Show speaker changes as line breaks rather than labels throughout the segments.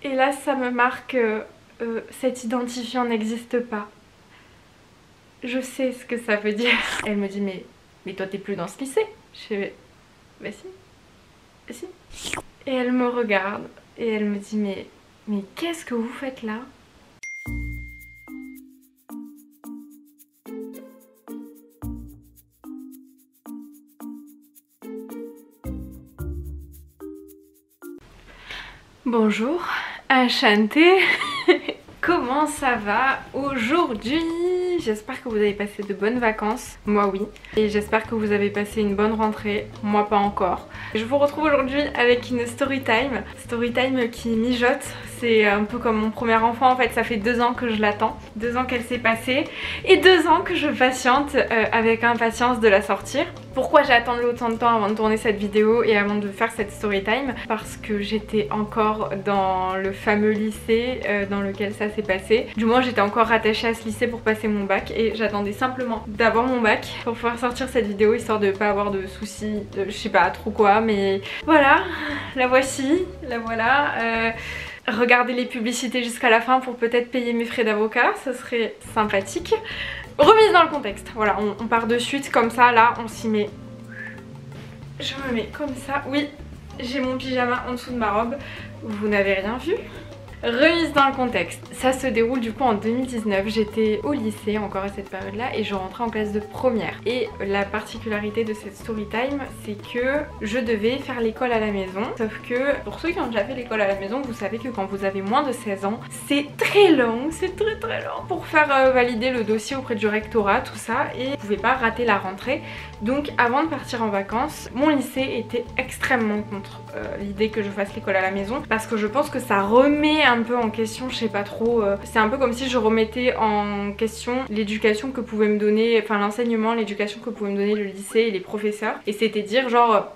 Et là ça me marque, cet identifiant n'existe pas. Je sais ce que ça veut dire. Elle me dit mais toi t'es plus dans ce lycée. Je fais bah si, bah si. Et elle me regarde et elle me dit mais qu'est-ce que vous faites là? Bonjour, enchantée. Comment ça va aujourd'hui? J'espère que vous avez passé de bonnes vacances, moi oui. Et j'espère que vous avez passé une bonne rentrée, moi pas encore. Je vous retrouve aujourd'hui avec une story time qui mijote. C'est un peu comme mon premier enfant en fait, ça fait 2 ans que je l'attends, 2 ans qu'elle s'est passée et 2 ans que je patiente avec impatience de la sortir. Pourquoi j'ai attendu autant de temps avant de tourner cette vidéo et avant de faire cette story time? Parce que j'étais encore dans le fameux lycée dans lequel ça s'est passé. Du moins j'étais encore rattachée à ce lycée pour passer mon bac et j'attendais simplement d'avoir mon bac pour pouvoir sortir cette vidéo histoire de pas avoir de soucis, je sais pas trop quoi, mais voilà, la voici, la voilà. Regardez les publicités jusqu'à la fin pour peut-être payer mes frais d'avocat, ça serait sympathique. Remise dans le contexte, voilà, on part de suite comme ça, là on s'y met. Je me mets comme ça, oui, j'ai mon pyjama en dessous de ma robe, vous n'avez rien vu. Remise dans le contexte, ça se déroule du coup en 2019, j'étais au lycée encore à cette période là et je rentrais en classe de première. Et la particularité de cette story time c'est que je devais faire l'école à la maison, sauf que pour ceux qui ont déjà fait l'école à la maison, vous savez que quand vous avez moins de 16 ans c'est très long, c'est très long pour faire valider le dossier auprès du rectorat, tout ça, et vous pouvez pas rater la rentrée. Donc avant de partir en vacances, mon lycée était extrêmement contre l'idée que je fasse l'école à la maison parce que je pense que ça remet un peu en question, je sais pas trop, c'est un peu comme si je remettais en question l'éducation que pouvait me donner, enfin l'enseignement, l'éducation que pouvait me donner le lycée et les professeurs, et c'était dire genre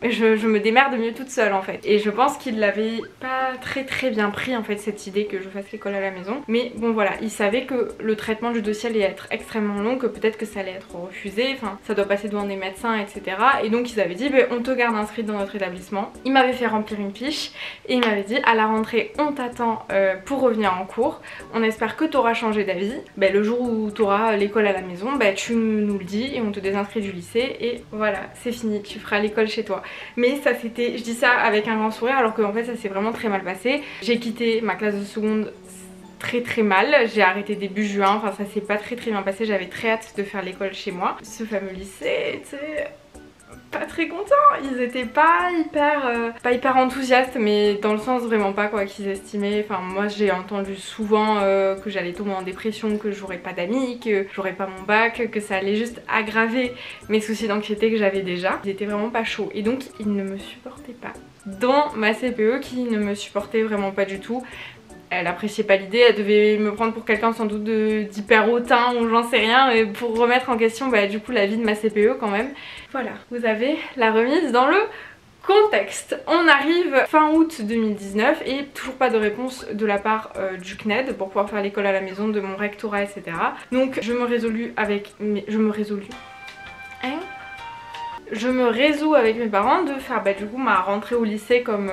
je me démerde mieux toute seule en fait. Et je pense qu'il l'avait pas très bien pris en fait cette idée que je fasse l'école à la maison. Mais bon voilà, il savait que le traitement du dossier allait être extrêmement long, que peut-être que ça allait être refusé, enfin ça doit passer devant des médecins etc. Et donc ils avaient dit on te garde inscrite dans notre établissement. Il m'avait fait remplir une fiche et il m'avait dit à la rentrée on t'attend pour revenir en cours. On espère que tu auras changé d'avis. Le jour où tu auras l'école à la maison, tu nous le dis et on te désinscrit du lycée et voilà, c'est fini, tu feras l'école chez toi. Mais ça c'était, je dis ça avec un grand sourire alors qu'en fait ça s'est vraiment très mal passé. J'ai quitté ma classe de seconde très mal, j'ai arrêté début juin, enfin ça s'est pas très bien passé, j'avais très hâte de faire l'école chez moi. Ce fameux lycée, tu sais, pas très contents, ils étaient pas hyper enthousiastes, mais dans le sens vraiment pas quoi qu'ils estimaient. Enfin moi j'ai entendu souvent que j'allais tomber en dépression, que j'aurais pas d'amis, que j'aurais pas mon bac, que ça allait juste aggraver mes soucis d'anxiété que j'avais déjà. Ils étaient vraiment pas chauds et donc ils ne me supportaient pas. Dont ma CPE qui ne me supportait vraiment pas du tout. Elle appréciait pas l'idée, elle devait me prendre pour quelqu'un sans doute d'hyper hautain ou j'en sais rien, et pour remettre en question du coup la vie de ma CPE quand même. Voilà, vous avez la remise dans le contexte. On arrive fin août 2019 et toujours pas de réponse de la part du CNED pour pouvoir faire l'école à la maison, de mon rectorat etc. Donc je me résous avec mes parents de faire du coup ma rentrée au lycée comme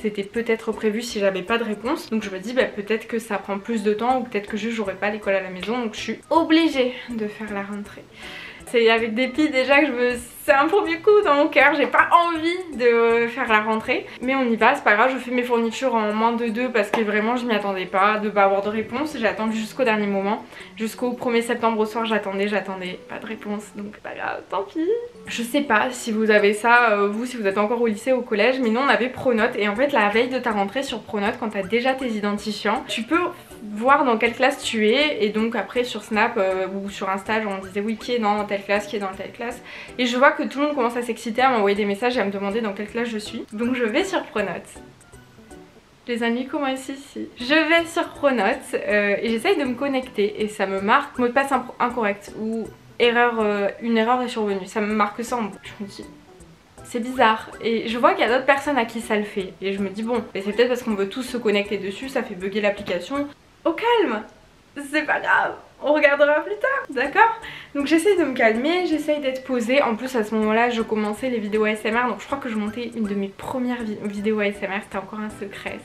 c'était peut-être prévu si j'avais pas de réponse. Donc je me dis peut-être que ça prend plus de temps ou peut-être que juste j'aurai pas l'école à la maison, donc je suis obligée de faire la rentrée. C'est avec dépit déjà que c'est un premier coup dans mon cœur, j'ai pas envie de faire la rentrée. Mais on y va, c'est pas grave, je fais mes fournitures en moins de 2 parce que vraiment je m'y attendais pas de pas avoir de réponse. J'ai attendu jusqu'au dernier moment, jusqu'au 1er septembre au soir j'attendais, pas de réponse, donc pas grave, tant pis. Je sais pas si vous avez ça, vous, si vous êtes encore au lycée ou au collège, mais nous on avait Pronote et en fait la veille de ta rentrée sur Pronote, quand t'as déjà tes identifiants, tu peux voir dans quelle classe tu es, et donc après sur Snap ou sur Insta on disait oui qui est dans telle classe, qui est dans telle classe, et je vois que tout le monde commence à s'exciter, à m'envoyer des messages et à me demander dans quelle classe je suis. Donc je vais sur Pronote. Les amis, comment ici je vais sur Pronote et j'essaye de me connecter et ça me marque mot de passe incorrect ou erreur, une erreur est survenue, ça me marque ça en boucle. Je me dis c'est bizarre, et je vois qu'il y a d'autres personnes à qui ça le fait et je me dis bon, c'est peut-être parce qu'on veut tous se connecter dessus, ça fait bugger l'application. Au calme, c'est pas grave, on regardera plus tard, d'accord? Donc j'essaye de me calmer, j'essaye d'être posée. En plus à ce moment-là je commençais les vidéos ASMR, donc je crois que je montais une de mes premières vidéos ASMR, c'était encore un secret.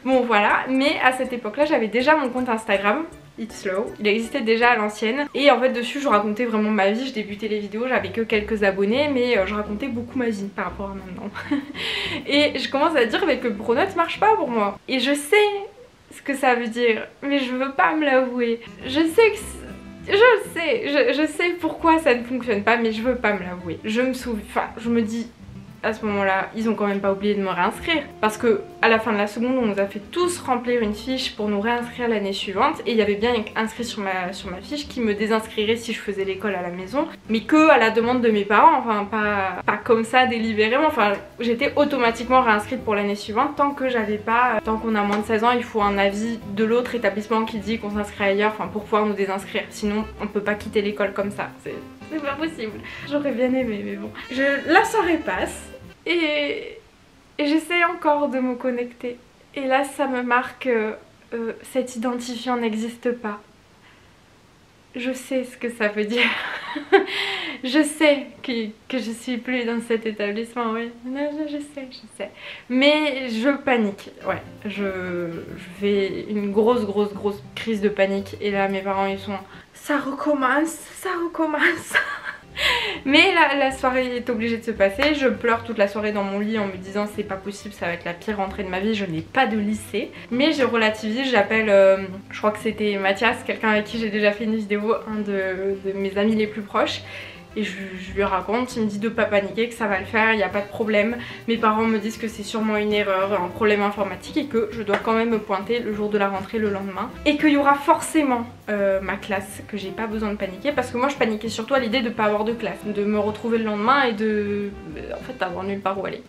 Bon voilà, mais à cette époque-là j'avais déjà mon compte Instagram, It's Slow, il existait déjà à l'ancienne. Et en fait dessus je racontais vraiment ma vie, je débutais les vidéos, j'avais que quelques abonnés, mais je racontais beaucoup ma vie par rapport à maintenant. Et je commence à dire que Pronote marche pas pour moi. Et je sais ce que ça veut dire, mais je veux pas me l'avouer. Je sais que... Je sais pourquoi ça ne fonctionne pas, mais je veux pas me l'avouer. Je me souviens, enfin je me dis à ce moment-là, ils ont quand même pas oublié de me réinscrire. Parce que à la fin de la seconde, on nous a fait tous remplir une fiche pour nous réinscrire l'année suivante. Et il y avait bien inscrit sur ma fiche qui me désinscrirait si je faisais l'école à la maison. Mais que à la demande de mes parents, enfin pas comme ça délibérément. Enfin j'étais automatiquement réinscrite pour l'année suivante tant que j'avais pas... Tant qu'on a moins de 16 ans, il faut un avis de l'autre établissement qui dit qu'on s'inscrit ailleurs, enfin pour pouvoir nous désinscrire. Sinon on peut pas quitter l'école comme ça. C'est pas possible. J'aurais bien aimé mais bon. La soirée passe et j'essaie encore de me connecter. Et là ça me marque, cet identifiant n'existe pas. Je sais ce que ça veut dire. Je sais que je suis plus dans cet établissement, oui. Je sais. Mais je panique, ouais. Je fais une grosse crise de panique. Et là mes parents ils sont... Ça recommence. Mais la soirée est obligée de se passer. Je pleure toute la soirée dans mon lit en me disant c'est pas possible, ça va être la pire rentrée de ma vie, je n'ai pas de lycée. Mais je relativise, j'appelle, je crois que c'était Mathias, quelqu'un avec qui j'ai déjà fait une vidéo, un de mes amis les plus proches. Et je lui raconte, il me dit de pas paniquer, que ça va le faire, il n'y a pas de problème. Mes parents me disent que c'est sûrement une erreur, un problème informatique et que je dois quand même me pointer le jour de la rentrée le lendemain. Et qu'il y aura forcément ma classe, que j'ai pas besoin de paniquer parce que moi je paniquais surtout à l'idée de pas avoir de classe, de me retrouver le lendemain et de... en fait d'avoir nulle part où aller.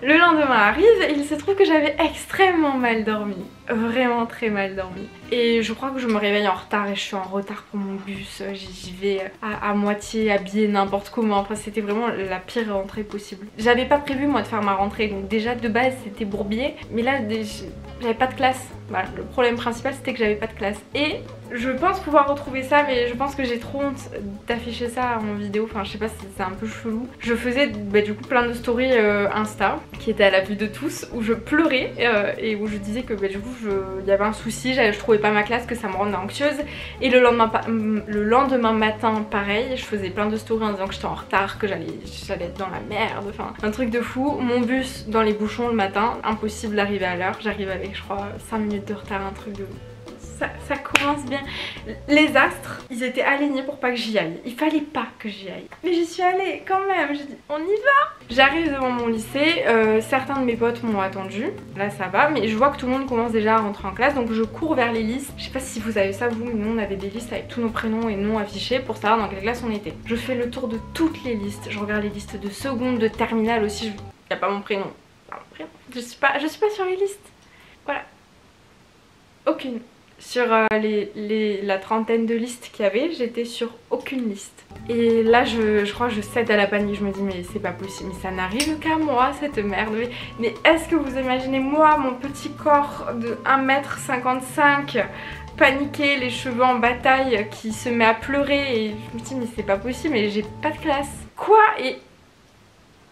Le lendemain arrive et il se trouve que j'avais extrêmement mal dormi, vraiment très mal dormi. Et je crois que je me réveille en retard et je suis en retard pour mon bus, j'y vais à moitié habillée n'importe comment, enfin c'était vraiment la pire rentrée possible. J'avais pas prévu moi de faire ma rentrée, donc déjà de base c'était bourbier, mais là j'avais pas de classe. Voilà, le problème principal c'était que j'avais pas de classe. Et je pense pouvoir retrouver ça, mais je pense que j'ai trop honte d'afficher ça en vidéo, enfin je sais pas si c'est un peu chelou. Je faisais du coup plein de stories Insta qui étaient à la vue de tous, où je pleurais et où je disais que du coup il y avait un souci, je trouvais pas ma classe, que ça me rendait anxieuse. Et le lendemain matin pareil, je faisais plein de stories en disant que j'étais en retard, que j'allais être dans la merde, enfin un truc de fou. Mon bus dans les bouchons le matin, impossible d'arriver à l'heure, j'arrive avec je crois 5 minutes de retard, un truc de... Ça commence bien. Les astres, ils étaient alignés pour pas que j'y aille. Il fallait pas que j'y aille. Mais j'y suis allée quand même. J'ai dit, on y va. J'arrive devant mon lycée. Certains de mes potes m'ont attendu. Là, ça va. Mais je vois que tout le monde commence déjà à rentrer en classe. Donc, je cours vers les listes. Je sais pas si vous avez ça, vous, mais nous, on avait des listes avec tous nos prénoms et noms affichés pour savoir dans quelle classe on était. Je fais le tour de toutes les listes. Je regarde les listes de seconde, de terminale aussi. Il n'y a pas mon prénom. Je suis pas sur les listes. Voilà. Aucune. Sur la trentaine de listes qu'il y avait, j'étais sur aucune liste. Et là je crois que je cède à la panique, je me dis mais c'est pas possible, mais ça n'arrive qu'à moi cette merde. Mais est-ce que vous imaginez moi, mon petit corps de 1m55, paniqué, les cheveux en bataille, qui se met à pleurer et je me dis mais c'est pas possible, mais j'ai pas de classe. Quoi? Et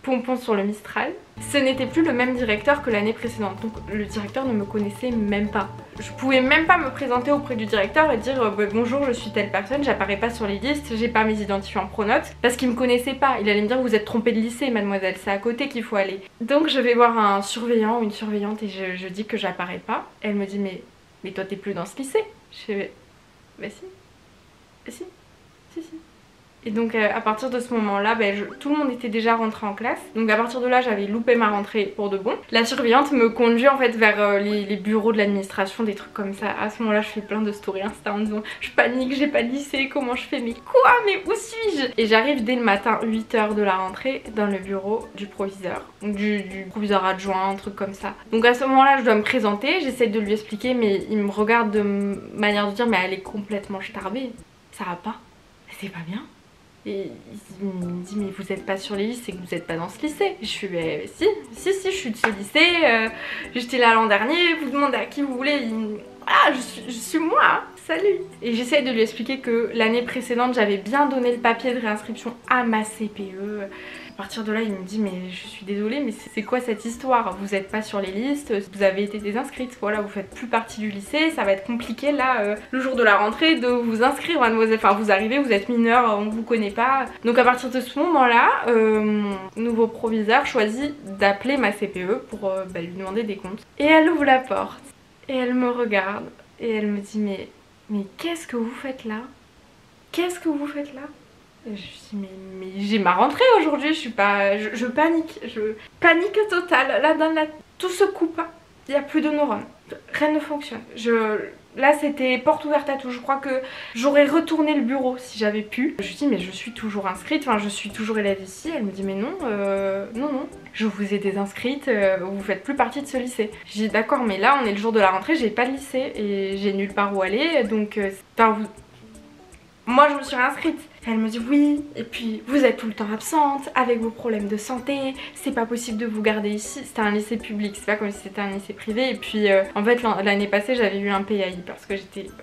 pompon sur le Mistral. Ce n'était plus le même directeur que l'année précédente, donc le directeur ne me connaissait même pas. Je pouvais même pas me présenter auprès du directeur et dire bonjour, je suis telle personne, j'apparais pas sur les listes, j'ai pas mes identifiants Pronote, parce qu'il me connaissait pas. Il allait me dire vous êtes trompée de lycée mademoiselle, c'est à côté qu'il faut aller. Donc je vais voir un surveillant ou une surveillante et je dis que j'apparais pas. Elle me dit mais toi t'es plus dans ce lycée. Je fais bah si. Et donc à partir de ce moment-là, tout le monde était déjà rentré en classe. Donc à partir de là, j'avais loupé ma rentrée pour de bon. La surveillante me conduit en fait vers les bureaux de l'administration, des trucs comme ça. À ce moment-là, je fais plein de stories Insta en disant je panique, j'ai pas de lycée, comment je fais, mais quoi, mais où suis-je? Et j'arrive dès le matin, 8 h de la rentrée, dans le bureau du proviseur. Du proviseur adjoint, un truc comme ça. Donc à ce moment-là, je dois me présenter, j'essaie de lui expliquer, mais il me regarde de manière de dire mais elle est complètement starbée. Ça va pas? C'est pas bien? Et il me dit mais vous êtes pas sur les listes, c'est que vous êtes pas dans ce lycée. Et je suis si je suis de ce lycée, j'étais là l'an dernier, vous demandez à qui vous voulez, voilà je suis moi, salut. Et j'essaye de lui expliquer que l'année précédente j'avais bien donné le papier de réinscription à ma CPE. À partir de là il me dit mais je suis désolée mais c'est quoi cette histoire? Vous n'êtes pas sur les listes, vous avez été désinscrite, voilà, vous faites plus partie du lycée, ça va être compliqué là le jour de la rentrée de vous inscrire mademoiselle. Enfin vous arrivez, vous êtes mineure, on vous connaît pas. Donc à partir de ce moment là, mon nouveau proviseur choisit d'appeler ma CPE pour lui demander des comptes. Et elle ouvre la porte et elle me regarde et elle me dit mais qu'est-ce que vous faites là? Qu'est-ce que vous faites là? Et je lui dis mais j'ai ma rentrée aujourd'hui, je suis pas... Je panique, panique totale, là dans tout se coupe, il n'y a plus de neurones, rien ne fonctionne. Là c'était porte ouverte à tout, je crois que j'aurais retourné le bureau si j'avais pu. Je lui dis mais je suis toujours inscrite, enfin je suis toujours élève ici. Elle me dit mais non, non, je vous ai désinscrite, vous faites plus partie de ce lycée. Je dis d'accord mais là on est le jour de la rentrée, j'ai pas de lycée et j'ai nulle part où aller donc moi je me suis réinscrite. Elle me dit oui, et puis vous êtes tout le temps absente, avec vos problèmes de santé, c'est pas possible de vous garder ici. C'était un lycée public, c'est pas comme si c'était un lycée privé. Et puis en fait l'année passée j'avais eu un PAI parce que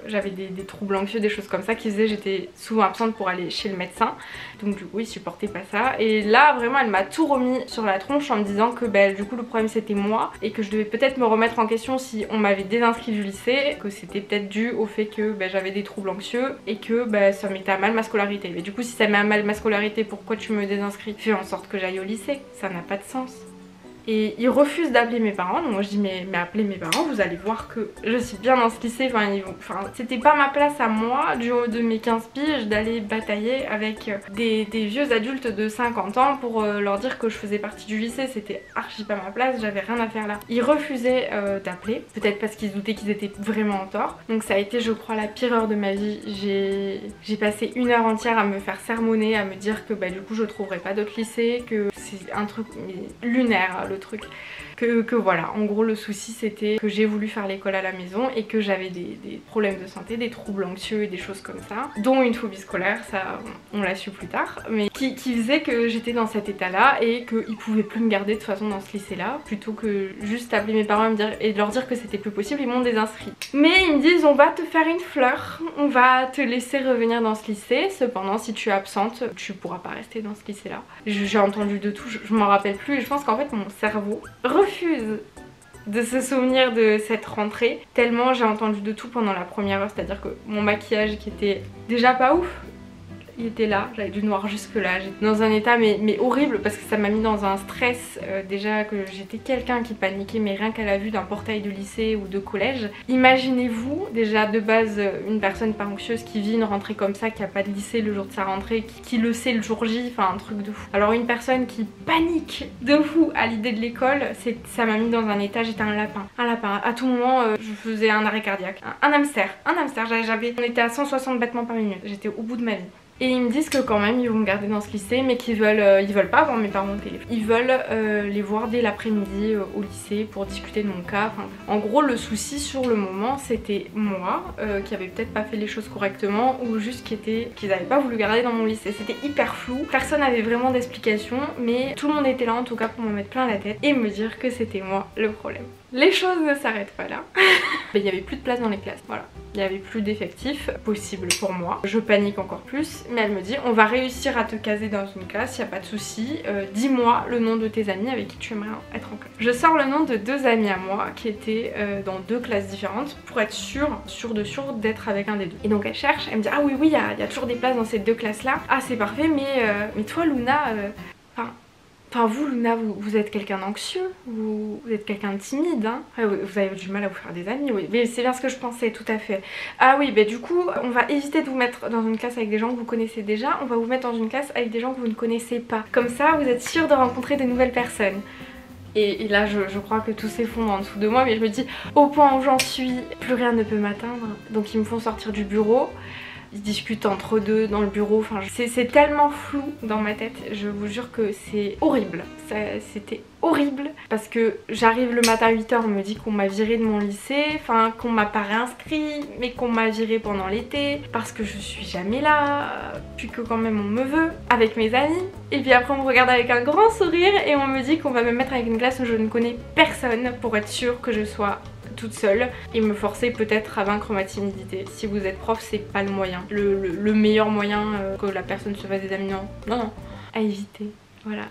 j'avais des troubles anxieux, des choses comme ça qui faisaient j'étais souvent absente pour aller chez le médecin. Donc du coup il supportait pas ça. Et là vraiment elle m'a tout remis sur la tronche en me disant que du coup le problème c'était moi et que je devais peut-être me remettre en question si on m'avait désinscrit du lycée, que c'était peut-être dû au fait que j'avais des troubles anxieux et que ça mettait à mal ma scolarité. Mais du coup si ça met à mal ma scolarité, pourquoi tu me désinscris? Fais en sorte que j'aille au lycée, ça n'a pas de sens. Et il refuse d'appeler mes parents, donc moi je dis mais appelez mes parents, vous allez voir que je suis bien dans ce lycée. Enfin c'était pas ma place à moi du haut de mes 15 piges d'aller batailler avec des vieux adultes de 50 ans pour leur dire que je faisais partie du lycée. C'était archi pas ma place, j'avais rien à faire là. Ils refusaient d'appeler, peut-être parce qu'ils se doutaient qu'ils étaient vraiment en tort. Donc ça a été je crois la pire heure de ma vie. J'ai passé une heure entière à me faire sermonner, à me dire que du coup je trouverais pas d'autre lycée, que c'est un truc lunaire le truc, que voilà, en gros le souci c'était que j'ai voulu faire l'école à la maison et que j'avais des problèmes de santé, des troubles anxieux et des choses comme ça, dont une phobie scolaire, ça on l'a su plus tard, mais qui faisait que j'étais dans cet état là et qu'ils pouvaient plus me garder de toute façon dans ce lycée là. Plutôt que juste appeler mes parents et leur dire que c'était plus possible, ils m'ont désinscrit. Mais ils me disent on va te faire une fleur, on va te laisser revenir dans ce lycée, cependant si tu es absente tu pourras pas rester dans ce lycée là. J'ai entendu de tout, je m'en rappelle plus et je pense qu'en fait mon cerveau refuse de se souvenir de cette rentrée tellement j'ai entendu de tout pendant la première heure. C'est à dire que mon maquillage qui était déjà pas ouf, il était là, j'avais du noir jusque là, j'étais dans un état mais horrible parce que ça m'a mis dans un stress déjà que j'étais quelqu'un qui paniquait mais rien qu'à la vue d'un portail de lycée ou de collège. Imaginez-vous déjà de base une personne pas anxieuse qui vit une rentrée comme ça, qui a pas de lycée le jour de sa rentrée, qui le sait le jour J, enfin un truc de fou. Alors une personne qui panique de fou à l'idée de l'école, ça m'a mis dans un état, j'étais un lapin, à tout moment je faisais un arrêt cardiaque, un hamster, on était à 160 battements par minute, j'étais au bout de ma vie. Et ils me disent que quand même ils vont me garder dans ce lycée mais qu'ils veulent pas avoir mes parents au téléphone. Ils veulent les voir dès l'après-midi au lycée pour discuter de mon cas. Enfin, en gros le souci sur le moment c'était moi qui avait peut-être pas fait les choses correctement ou juste qu'ils avaient pas voulu garder dans mon lycée. C'était hyper flou, personne n'avait vraiment d'explication mais tout le monde était là en tout cas pour me mettre plein la tête et me dire que c'était moi le problème. Les choses ne s'arrêtent pas là. Il n'y avait plus de place dans les classes, voilà. Il n'y avait plus d'effectifs possible pour moi. Je panique encore plus, mais elle me dit on va réussir à te caser dans une classe, il n'y a pas de souci. Dis-moi le nom de tes amis avec qui tu aimerais être en classe. Je sors le nom de 2 amis à moi qui étaient dans 2 classes différentes pour être sûre d'être avec un des 2. Et donc elle cherche, elle me dit ah oui il y a toujours des places dans ces 2 classes là. Ah c'est parfait mais toi Luna... Enfin vous Luna, vous êtes quelqu'un d'anxieux, vous êtes quelqu'un de timide hein. Ouais, vous avez du mal à vous faire des amis, oui. Mais c'est bien ce que je pensais, tout à fait. Ah oui, du coup on va éviter de vous mettre dans une classe avec des gens que vous connaissez déjà, on va vous mettre dans une classe avec des gens que vous ne connaissez pas. Comme ça vous êtes sûr de rencontrer de nouvelles personnes. Et là je crois que tout s'effondre en dessous de moi, mais je me dis au point où j'en suis, plus rien ne peut m'atteindre. Donc ils me font sortir du bureau. Ils discutent entre deux dans le bureau, enfin c'est tellement flou dans ma tête, je vous jure que c'est horrible. C'était horrible parce que j'arrive le matin à 8 h, on me dit qu'on m'a virée de mon lycée, enfin qu'on m'a pas réinscrit, mais qu'on m'a virée pendant l'été parce que je suis jamais là, puis que quand même on me veut avec mes amis. Et puis après on me regarde avec un grand sourire et on me dit qu'on va me mettre avec une classe où je ne connais personne pour être sûre que je sois toute seule et me forcer peut-être à vaincre ma timidité. Si vous êtes prof, c'est pas le moyen, le meilleur moyen que la personne se fasse des amis, non, à éviter. Voilà.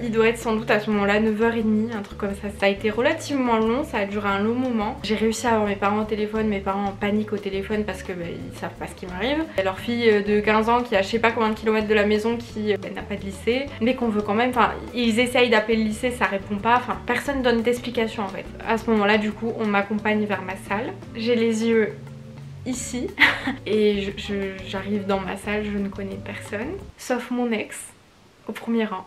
Il doit être sans doute à ce moment-là 9h30, un truc comme ça. Ça a été relativement long, ça a duré un long moment. J'ai réussi à avoir mes parents au téléphone, mes parents en panique au téléphone parce que ils savent pas ce qui m'arrive. Leur fille de 15 ans qui a je sais pas combien de kilomètres de la maison qui n'a pas de lycée, mais qu'on veut quand même, enfin ils essayent d'appeler le lycée, ça répond pas, enfin personne donne d'explication en fait. À ce moment-là du coup on m'accompagne vers ma salle. J'ai les yeux ici et j'arrive dans ma salle, je ne connais personne, sauf mon ex. Au premier rang.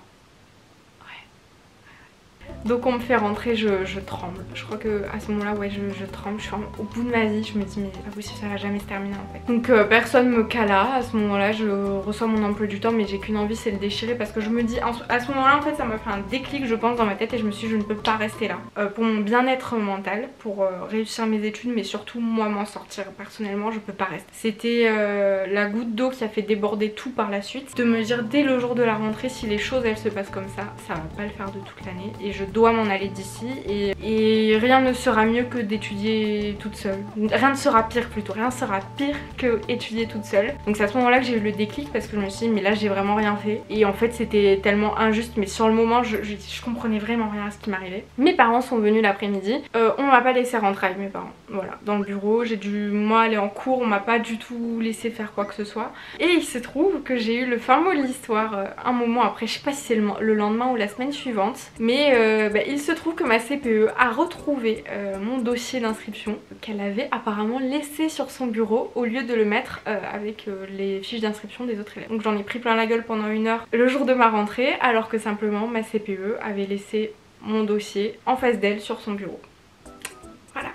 Donc on me fait rentrer, je tremble. Je crois que à ce moment-là, ouais, je tremble. Je suis au bout de ma vie. Je me dis mais c'est pas possible, ça va jamais se terminer en fait. Donc personne me cala. À ce moment-là, je reçois mon emploi du temps, mais j'ai qu'une envie, c'est le déchirer parce que je me dis à ce moment-là en fait, ça m'a fait un déclic, je pense, dans ma tête et je me suis dit je ne peux pas rester là. Pour mon bien-être mental, pour réussir mes études, mais surtout moi m'en sortir personnellement, je peux pas rester. C'était la goutte d'eau qui a fait déborder tout par la suite. De me dire dès le jour de la rentrée, si les choses elles se passent comme ça va pas le faire de toute l'année et je dois m'en aller d'ici et rien ne sera mieux que d'étudier toute seule. Rien ne sera pire plutôt, rien ne sera pire que étudier toute seule. Donc c'est à ce moment-là que j'ai eu le déclic parce que je me suis dit mais là j'ai vraiment rien fait et en fait c'était tellement injuste, mais sur le moment je comprenais vraiment rien à ce qui m'arrivait. Mes parents sont venus l'après-midi, on m'a pas laissé rentrer avec mes parents, voilà, dans le bureau, j'ai dû moi aller en cours, on m'a pas du tout laissé faire quoi que ce soit et il se trouve que j'ai eu le fin mot de l'histoire un moment après, je sais pas si c'est le lendemain ou la semaine suivante, mais il se trouve que ma CPE a retrouvé mon dossier d'inscription qu'elle avait apparemment laissé sur son bureau au lieu de le mettre avec les fiches d'inscription des autres élèves. Donc j'en ai pris plein la gueule pendant 1 heure le jour de ma rentrée alors que simplement ma CPE avait laissé mon dossier en face d'elle sur son bureau. Voilà.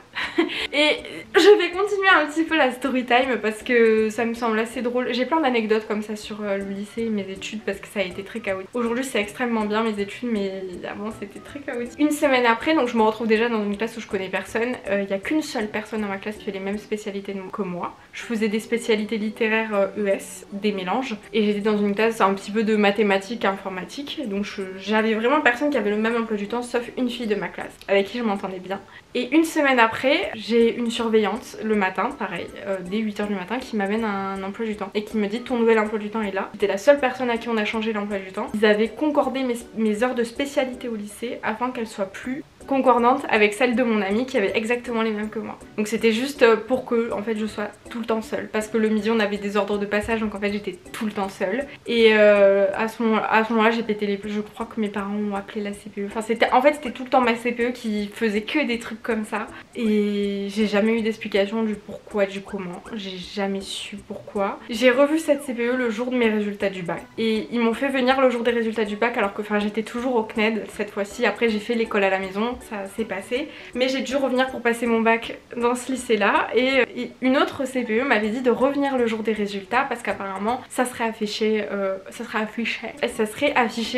Et je vais continuer un petit peu la story time parce que ça me semble assez drôle. J'ai plein d'anecdotes comme ça sur le lycée et mes études parce que ça a été très chaotique. Aujourd'hui c'est extrêmement bien mes études, mais avant c'était très chaotique. Une semaine après, donc je me retrouve déjà dans une classe où je connais personne. Il n'y a qu'une seule personne dans ma classe qui fait les mêmes spécialités que moi. Je faisais des spécialités littéraires ES, des mélanges, et j'étais dans une classe un petit peu de mathématiques, informatique. Donc j'avais vraiment personne qui avait le même emploi du temps sauf une fille de ma classe avec qui je m'entendais bien. Et une semaine après, j'ai une surveillante le matin, pareil, dès 8 h du matin, qui m'amène un emploi du temps et qui me dit ton nouvel emploi du temps est là. J'étais la seule personne à qui on a changé l'emploi du temps. Ils avaient concordé mes heures de spécialité au lycée afin qu'elles soient plus concordante avec celle de mon amie qui avait exactement les mêmes que moi. Donc c'était juste pour que en fait je sois tout le temps seule parce que le midi on avait des ordres de passage, donc en fait j'étais tout le temps seule et à ce moment-là j'ai pété les plombs. Je crois que mes parents ont appelé la CPE. Enfin c'était tout le temps ma CPE qui faisait que des trucs comme ça et j'ai jamais eu d'explication du pourquoi, du comment. J'ai jamais su pourquoi. J'ai revu cette CPE le jour de mes résultats du bac et ils m'ont fait venir le jour des résultats du bac alors que j'étais toujours au CNED cette fois-ci. Après j'ai fait l'école à la maison, ça s'est passé, mais j'ai dû revenir pour passer mon bac dans ce lycée là et une autre CPE m'avait dit de revenir le jour des résultats parce qu'apparemment ça serait affiché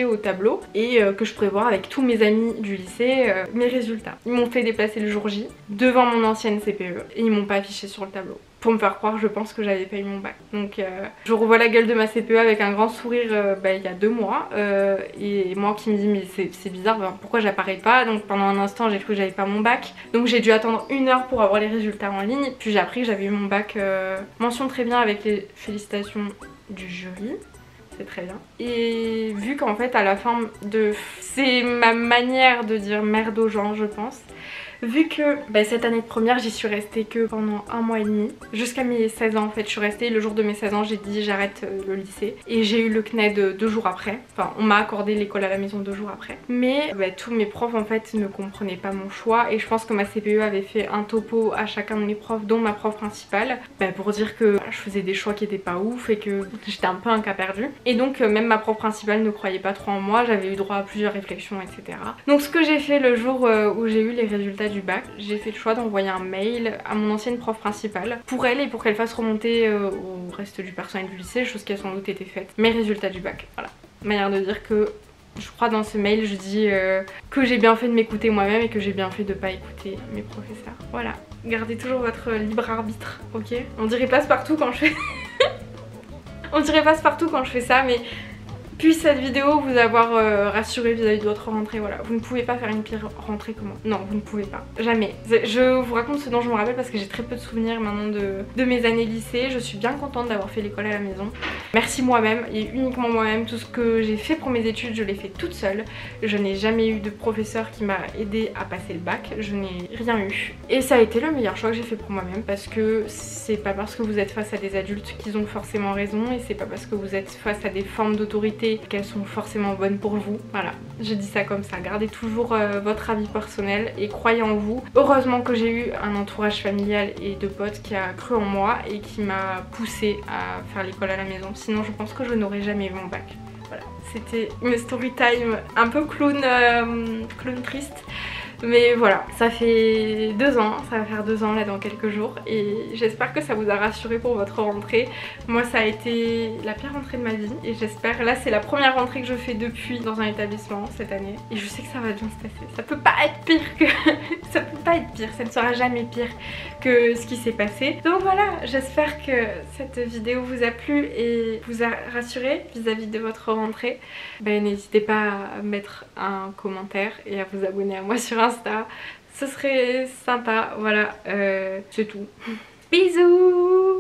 au tableau et que je pourrais voir avec tous mes amis du lycée mes résultats. Ils m'ont fait déplacer le jour J devant mon ancienne CPE et ils m'ont pas affiché sur le tableau pour me faire croire, je pense, que j'avais pas eu mon bac. Donc je revois la gueule de ma CPE avec un grand sourire il y a 2 mois et moi qui me dis mais c'est bizarre, pourquoi j'apparais pas. Donc pendant un instant j'ai cru que j'avais pas mon bac, donc j'ai dû attendre 1 heure pour avoir les résultats en ligne, puis j'ai appris que j'avais eu mon bac mention très bien avec les félicitations du jury. C'est très bien. Et vu qu'en fait à la fin de... c'est ma manière de dire merde aux gens je pense. Vu que cette année de première j'y suis restée que pendant 1 mois et demi, jusqu'à mes 16 ans en fait je suis restée, le jour de mes 16 ans j'ai dit j'arrête le lycée et j'ai eu le CNED 2 jours après, enfin on m'a accordé l'école à la maison 2 jours après, mais tous mes profs en fait ne comprenaient pas mon choix et je pense que ma CPE avait fait un topo à chacun de mes profs dont ma prof principale pour dire que je faisais des choix qui étaient pas ouf et que j'étais un peu un cas perdu et donc même ma prof principale ne croyait pas trop en moi, j'avais eu droit à plusieurs réflexions etc. Donc ce que j'ai fait le jour où j'ai eu les résultats du bac, j'ai fait le choix d'envoyer un mail à mon ancienne prof principale pour elle et pour qu'elle fasse remonter au reste du personnel du lycée, chose qui a sans doute été faite, mes résultats du bac. Voilà, manière de dire que je crois dans ce mail je dis que j'ai bien fait de m'écouter moi-même et que j'ai bien fait de pas écouter mes professeurs. Voilà, gardez toujours votre libre arbitre, ok? On dirait passe-partout quand je fais on dirait passe-partout quand je fais ça, mais puisse cette vidéo vous avoir rassuré vis-à-vis de votre rentrée. Voilà, vous ne pouvez pas faire une pire rentrée que moi. Non, vous ne pouvez pas, jamais. Je vous raconte ce dont je me rappelle parce que j'ai très peu de souvenirs maintenant de mes années lycée. Je suis bien contente d'avoir fait l'école à la maison. Merci moi-même et uniquement moi-même. Tout ce que j'ai fait pour mes études, je l'ai fait toute seule. Je n'ai jamais eu de professeur qui m'a aidé à passer le bac. Je n'ai rien eu. Et ça a été le meilleur choix que j'ai fait pour moi-même parce que c'est pas parce que vous êtes face à des adultes qu'ils ont forcément raison et c'est pas parce que vous êtes face à des formes d'autorité qu'elles sont forcément bonnes pour vous. Voilà, je dis ça comme ça. Gardez toujours votre avis personnel et croyez en vous. Heureusement que j'ai eu un entourage familial et de potes qui a cru en moi et qui m'a poussée à faire l'école à la maison. Sinon je pense que je n'aurais jamais eu mon bac. Voilà, c'était une story time un peu clown triste. Mais voilà, ça fait 2 ans, ça va faire 2 ans là dans quelques jours et j'espère que ça vous a rassuré pour votre rentrée. Moi ça a été la pire rentrée de ma vie et j'espère, là c'est la première rentrée que je fais depuis dans un établissement cette année et je sais que ça va bien se passer. Ça peut pas être pire que... ça peut pas être pire, ça ne sera jamais pire que ce qui s'est passé. Donc voilà, j'espère que cette vidéo vous a plu et vous a rassuré vis-à-vis de votre rentrée. Ben, n'hésitez pas à mettre un commentaire et à vous abonner à moi sur Insta, ce serait sympa, voilà, c'est tout. Bisous.